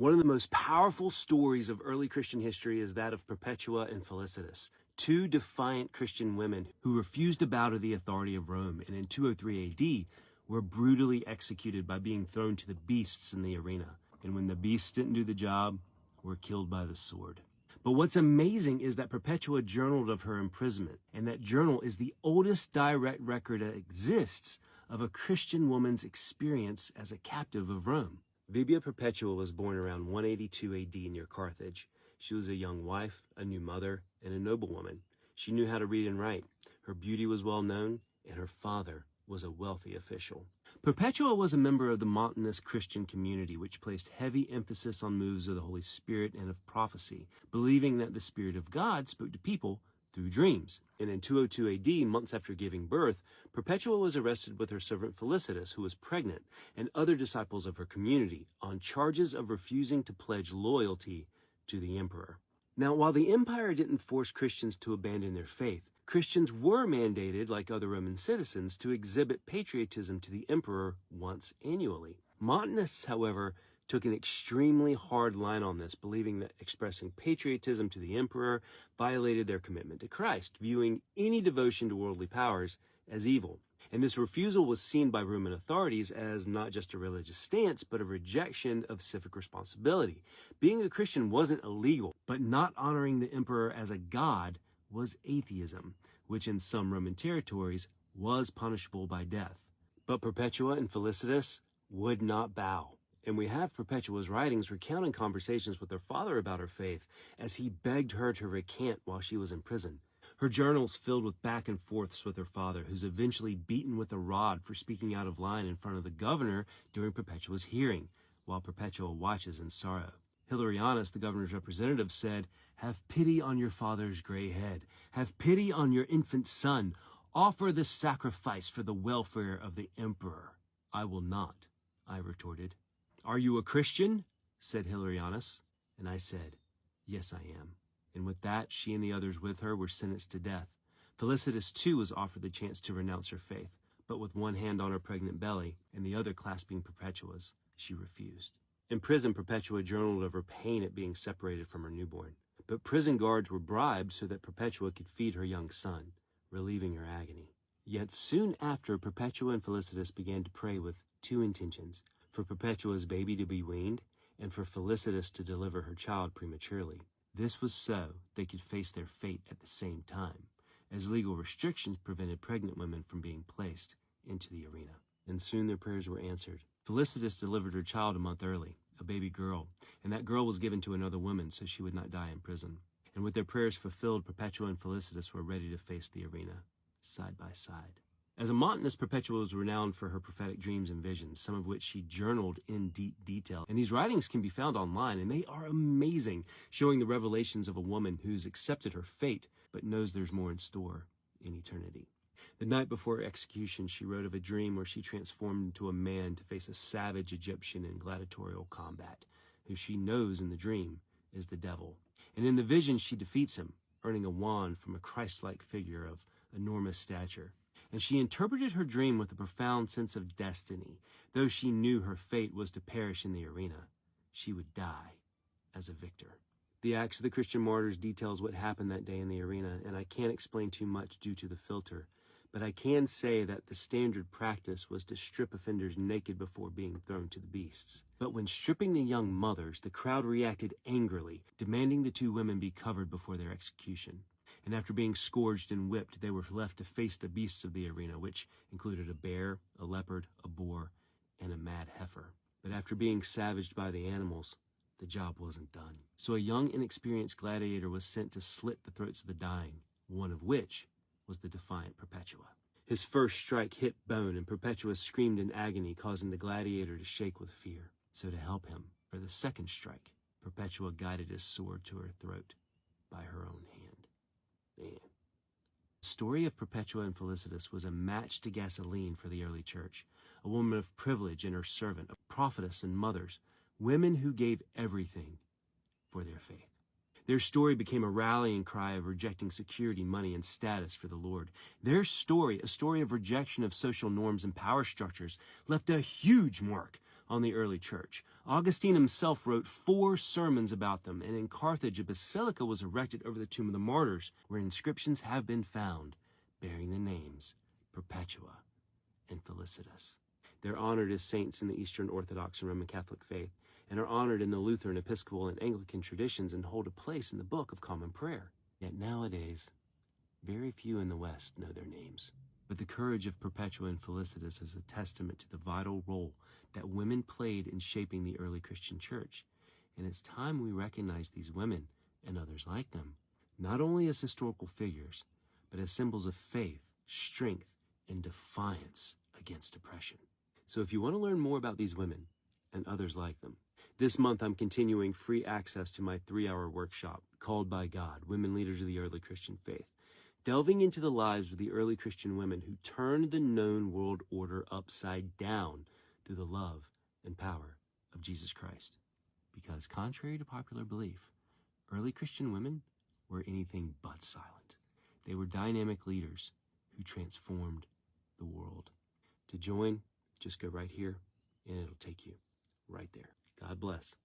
One of the most powerful stories of early Christian history is that of Perpetua and Felicitas, two defiant Christian women who refused to bow to the authority of Rome, and in 203 AD were brutally executed by being thrown to the beasts in the arena. And when the beasts didn't do the job, were killed by the sword. But what's amazing is that Perpetua journaled of her imprisonment, and that journal is the oldest direct record that exists of a Christian woman's experience as a captive of Rome. Vibia Perpetua was born around 182 AD near Carthage. She was a young wife, a new mother, and a noblewoman. She knew how to read and write. Her beauty was well known, and her father was a wealthy official. Perpetua was a member of the Montanist Christian community, which placed heavy emphasis on moves of the Holy Spirit and of prophecy, believing that the Spirit of God spoke to people through dreams. And in 202 AD, months after giving birth, Perpetua was arrested with her servant Felicitas, who was pregnant, and other disciples of her community, on charges of refusing to pledge loyalty to the emperor. Now, while the empire didn't force Christians to abandon their faith, Christians were mandated, like other Roman citizens, to exhibit patriotism to the emperor once annually. Montanists, however, took an extremely hard line on this, believing that expressing patriotism to the emperor violated their commitment to Christ, viewing any devotion to worldly powers as evil. And this refusal was seen by Roman authorities as not just a religious stance, but a rejection of civic responsibility. Being a Christian wasn't illegal, but not honoring the emperor as a god was atheism, which in some Roman territories was punishable by death. But Perpetua and Felicitas would not bow. And we have Perpetua's writings recounting conversations with her father about her faith as he begged her to recant while she was in prison. Her journals filled with back and forths with her father, who's eventually beaten with a rod for speaking out of line in front of the governor during Perpetua's hearing, while Perpetua watches in sorrow. Hilarianus, the governor's representative, said, "Have pity on your father's gray head. Have pity on your infant son. Offer the sacrifice for the welfare of the emperor." "I will not," I retorted. "Are you a Christian?" said Hilarianus. And I said, "Yes, I am." And with that, she and the others with her were sentenced to death. Felicitas, too, was offered the chance to renounce her faith, but with one hand on her pregnant belly and the other clasping Perpetua's, she refused. In prison, Perpetua journaled of her pain at being separated from her newborn. But prison guards were bribed so that Perpetua could feed her young son, relieving her agony. Yet soon after, Perpetua and Felicitas began to pray with two intentions: for Perpetua's baby to be weaned, and for Felicitas to deliver her child prematurely. This was so they could face their fate at the same time, as legal restrictions prevented pregnant women from being placed into the arena. And soon their prayers were answered. Felicitas delivered her child a month early, a baby girl, and that girl was given to another woman so she would not die in prison. And with their prayers fulfilled, Perpetua and Felicitas were ready to face the arena, side by side. As a Montanist, Perpetua was renowned for her prophetic dreams and visions, some of which she journaled in deep detail. And these writings can be found online, and they are amazing, showing the revelations of a woman who's accepted her fate, but knows there's more in store in eternity. The night before her execution, she wrote of a dream where she transformed into a man to face a savage Egyptian in gladiatorial combat, who she knows in the dream is the devil. And in the vision, she defeats him, earning a wand from a Christ-like figure of enormous stature. And she interpreted her dream with a profound sense of destiny. Though she knew her fate was to perish in the arena, she would die as a victor. The Acts of the Christian Martyrs details what happened that day in the arena, and I can't explain too much due to the filter, but I can say that the standard practice was to strip offenders naked before being thrown to the beasts. But when stripping the young mothers, the crowd reacted angrily, demanding the two women be covered before their execution. And after being scourged and whipped, they were left to face the beasts of the arena, which included a bear, a leopard, a boar, and a mad heifer. But after being savaged by the animals, the job wasn't done. So a young, inexperienced gladiator was sent to slit the throats of the dying, one of which was the defiant Perpetua. His first strike hit bone, and Perpetua screamed in agony, causing the gladiator to shake with fear. So to help him, for the second strike, Perpetua guided his sword to her throat by her own hand. Man. The story of Perpetua and Felicitas was a match to gasoline for the early church, a woman of privilege and her servant, a prophetess and mothers, women who gave everything for their faith. Their story became a rallying cry of rejecting security, money, and status for the Lord. Their story, a story of rejection of social norms and power structures, left a huge mark on the early church. Augustine himself wrote 4 sermons about them, and in Carthage a basilica was erected over the tomb of the martyrs, where inscriptions have been found bearing the names Perpetua and Felicitas. They're honored as saints in the Eastern Orthodox and Roman Catholic faith, and are honored in the Lutheran, Episcopal, and Anglican traditions, and hold a place in the Book of Common Prayer. Yet nowadays, very few in the West know their names. But the courage of Perpetua and Felicitas is a testament to the vital role that women played in shaping the early Christian church. And it's time we recognize these women, and others like them, not only as historical figures, but as symbols of faith, strength, and defiance against oppression. So if you want to learn more about these women and others like them, this month I'm continuing free access to my 3-hour workshop, Called by God, Women Leaders of the Early Christian Faith, delving into the lives of the early Christian women who turned the known world order upside down through the love and power of Jesus Christ. Because contrary to popular belief, early Christian women were anything but silent. They were dynamic leaders who transformed the world. To join, just go right here, and it'll take you right there. God bless.